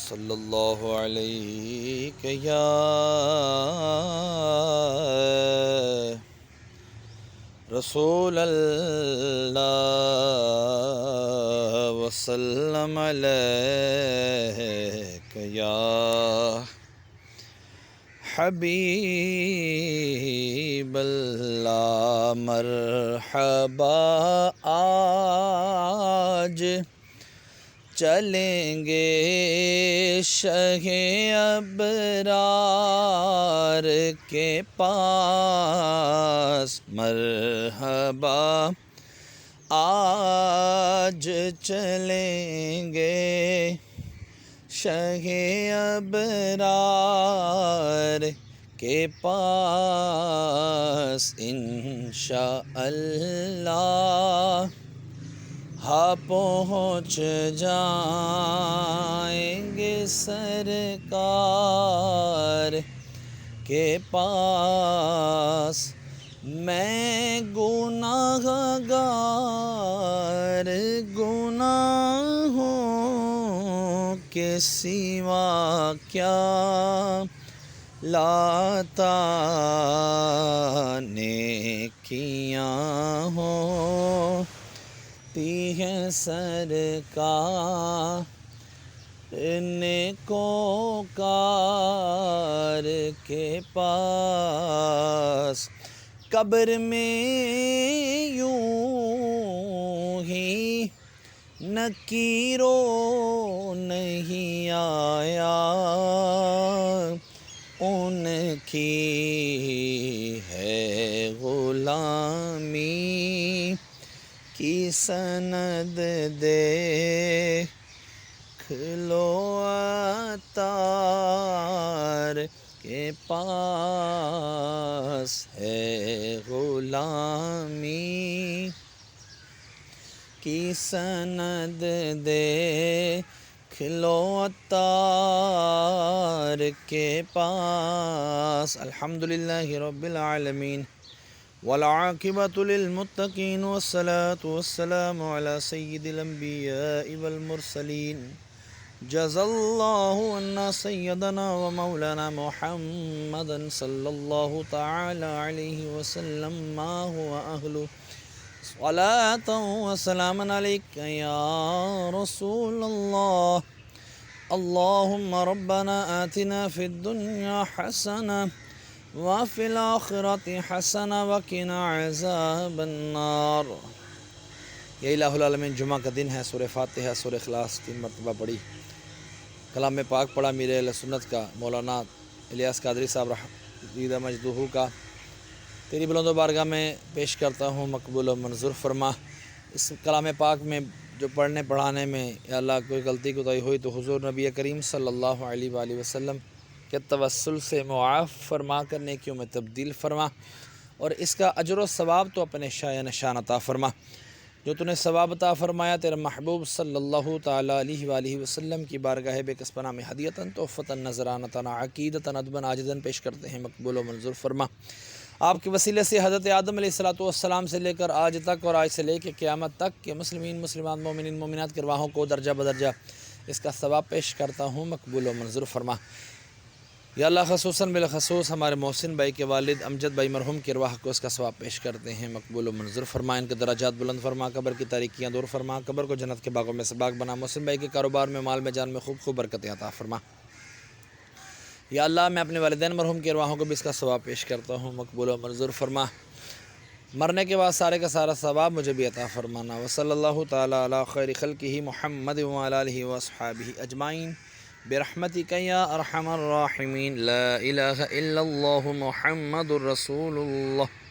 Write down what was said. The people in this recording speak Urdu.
صلی اللہ علیہ یا رسول اللہ وسلم علیک یا حبیب اللہ مرحبا آج چلیں گے شہ ابرار کے پاس مرحبا آج چلیں گے شہ ابرار کے پاس انشاءاللہ ہاں پہنچ جائیں گے سرکار کے پاس میں گناہ گار گناہوں کے سوا کیا لاتا نیکیاں ہوں ہے سرکار نیکوکار کے پاس قبر میں یوں ہی نکیرو نہیں آیا ان کی ہے غلامی کی سند دیکھ لو عطار کے پاس ہے غلامی کی سند دیکھ لو عطار کے پاس الحمدللہ رب العالمین والعاقبۃ للمتقین والصلاة والسلام علی سید الانبیاء والمرسلین جزا اللہ عنا سیدنا و مولانا محمد صلی اللہ تعالی علیہ وسلم ما هو اہل صلاۃ و سلام علیک یا رسول اللہ اللہم ربنا آتنا فی الدنیا حسنہ وفی الآخرۃ حسنہ وقنا عذاب النار۔ یہ الہ العالمین جمعہ کا دن ہے، سورہ فاتحہ سورہ اخلاص 3 مرتبہ پڑھی، کلام پاک پڑھا میرے اہل سنت کا مولانا الیاس قادری صاحب رحمہ مجدوہ کا، تیری بلند و بارگاہ میں پیش کرتا ہوں مقبول و منظور فرما۔ اس کلام پاک میں جو پڑھنے پڑھانے میں یا اللہ کوئی غلطی کوتاہی ہوئی تو حضور نبی کریم صلی اللہ علیہ وآلہ وسلم کے توسل سے معاف فرما کر نیکیوں میں تبدیل فرما، اور اس کا اجر و ثواب تو اپنے شایع نشان عطا فرما۔ جو تو نے ثواب عطا فرمایا تیرے محبوب صلی اللہ تعالیٰ علیہ وآلہ وسلم کی بارگاہ بے کس پناہ میں ہدیتاً تحفتاً نذرانتاً عقیدتاً ادباً عاجزاً پیش کرتے ہیں، مقبول و منظور فرما۔ آپ کے وسیلے سے حضرت آدم علیہ السلام سے لے کر آج تک اور آج سے لے کے قیامت تک کے مسلمین مسلمات مومنین مومنات کے ارواحوں کو درجہ بدرجہ اس کا ثواب پیش کرتا ہوں، مقبول و منظور فرما۔ یا اللہ خصوصاً بالخصوص ہمارے محسن بھائی کے والد امجد بھائی مرحوم کی ارواح کو اس کا ثواب پیش کرتے ہیں، مقبول و منظور فرما۔ ان کے درجات بلند فرما، قبر کی تاریکیاں دور فرما، قبر کو جنت کے باغوں میں سے باغ بنا، محسن بھائی کے کاروبار میں مال میں جان میں خوب برکتیں عطا فرما۔ یا اللہ میں اپنے والدین مرحوم کی ارواحوں کو بھی اس کا ثواب پیش کرتا ہوں، مقبول و منظور فرما۔ مرنے کے بعد سارے کا سارا ثواب مجھے بھی عطا فرمانا۔ وصلی اللہ تعالیٰ علی خیر خلقہ محمد وعلی آلہ واصحابہ اجمعین برحمتک یا ارحم الراحمین۔ لا الہ الا اللہ محمد رسول اللہ۔